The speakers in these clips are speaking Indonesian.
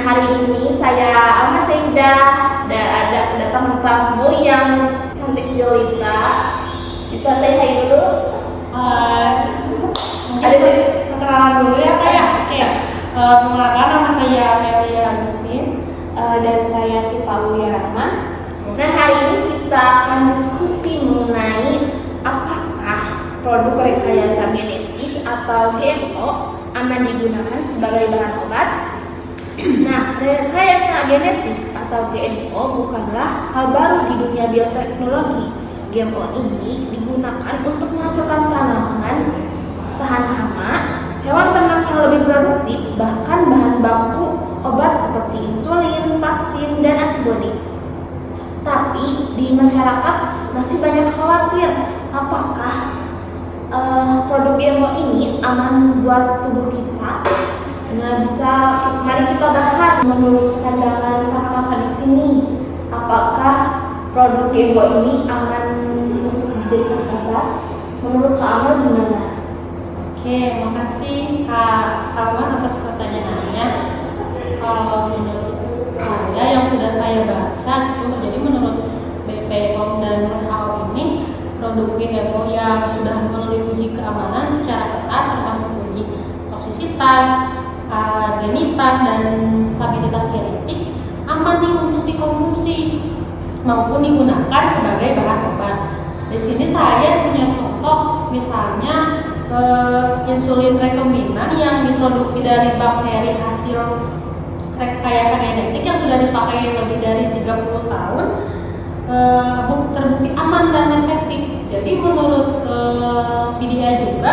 hari ini saya Alma Seidah ada kedatangan tamu yang cantik jelita. Bisa say hi dulu? Hai. Ada sih Perkenalan dulu ya Kak ya? Oke. Perkenalkan, nama saya Melia Agustin. dan saya si Paulia Rahma. Nah, hari ini kita akan diskusi mengenai apakah produk rekayasa genetik atau GMO aman digunakan sebagai bahan obat. Nah, rekayasa genetik atau GMO bukanlah hal baru di dunia bioteknologi. GMO ini digunakan untuk menghasilkan tanaman tahan hama, hewan ternak yang lebih produktif, bahkan bahan baku obat seperti insulin, vaksin, dan antibodi. Tapi di masyarakat masih banyak khawatir apakah produk GMO ini aman buat tubuh kita. Nah, mari kita bahas menurut pandangan kakak-kakak di sini, apakah produk GMO ini aman untuk dijadikan obat? Menurut Kak Amal gimana? Oke, makasih Kak Alma atas pertanyaannya. Kalau menurut saya yang sudah saya baca itu, jadi menurut BPOM dan WHO ini produk GMO yang sudah melalui uji keamanan secara ketat termasuk uji toksisitas, alergenitas, dan stabilitas genetik aman nih untuk dikonsumsi maupun digunakan sebagai bahan obat. Di sini saya punya contoh, misalnya insulin rekombinan yang diproduksi dari bakteri hasil rekayasa genetik yang sudah dipakai lebih dari 30 tahun terbukti aman dan efektif. Jadi menurut PDA juga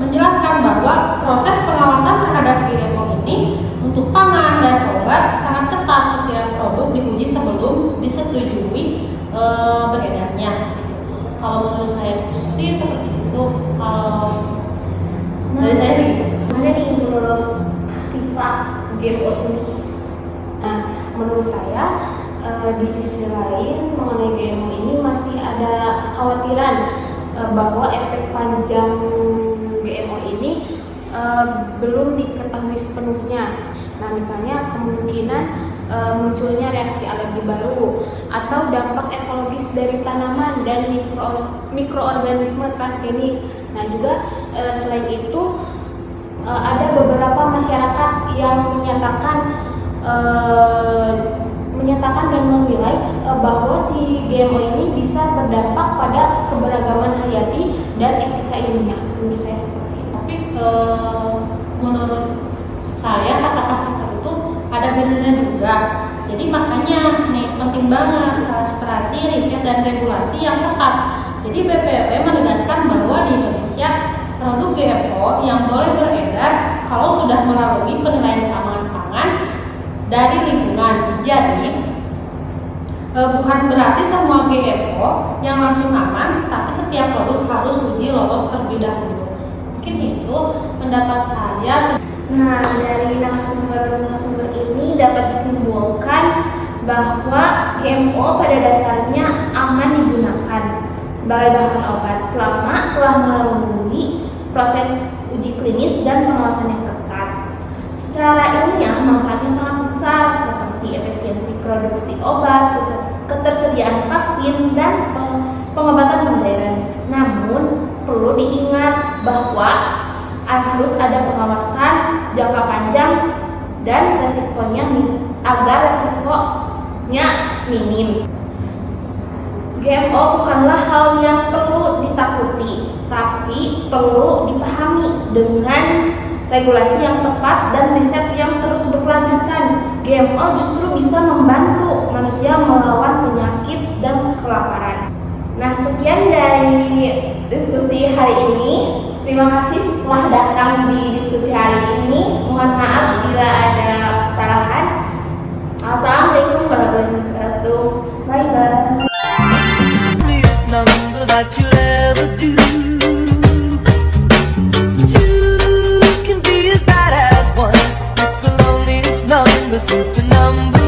menjelaskan bahwa proses pengawasan terhadap GMO ini untuk pangan dan obat sangat ketat. Setiap produk diuji sebelum disetujui beredarnya. Kalau menurut saya sih seperti itu. Kalau dari saya sih gitu. Mana nih menurut Kasifa GMO ini? Nah, menurut saya di sisi lain mengenai GMO ini masih ada kekhawatiran bahwa efek panjang GMO ini belum diketahui sepenuhnya. Nah, misalnya kemungkinan munculnya reaksi alergi baru atau dampak ekologis dari tanaman dan mikroorganisme transgenik. Nah, juga selain itu ada beberapa masyarakat yang menyatakan dan menilai bahwa si GMO ini bisa berdampak pada keberagaman hayati dan etika ilmiah. Menurut saya seperti itu. Tapi menurut saya kata Kasifa itu ada benarnya juga. Jadi makanya nih penting banget transparansi, riset, dan regulasi yang ketat. Jadi BPOM menegaskan bahwa di Indonesia produk GMO yang boleh beredar kalau sudah melalui penilaian keamanan pangan dari lingkungan. Jadi bukan berarti semua GMO yang langsung aman, tapi setiap produk harus uji lolos terlebih dahulu. Mungkin itu pendapat saya. Nah, dari narasumber ini dapat disimpulkan bahwa GMO pada dasarnya aman digunakan sebagai bahan obat selama telah melalui proses uji klinis dan pengawasan yang ketat. Secara ilmiah manfaatnya sangat besar seperti efisiensi produksi obat, ketersediaan vaksin, dan pengobatan modern. Namun perlu diingat bahwa harus ada pengawasan jangka panjang dan resikonya agar resikonya minim. GMO bukanlah hal yang perlu ditakuti, tapi perlu dipahami dengan regulasi yang tepat dan riset yang terus berkelanjutan. GMO justru bisa membantu manusia melawan penyakit dan kelaparan. Nah, sekian dari diskusi hari ini. Terima kasih telah datang di diskusi hari ini. Mohon maaf bila ada kesalahan. Assalamualaikum warahmatullahi wabarakatuh. Bye bye. Number that you'll ever do. Two can be as bad as one. It's the loneliest number since the number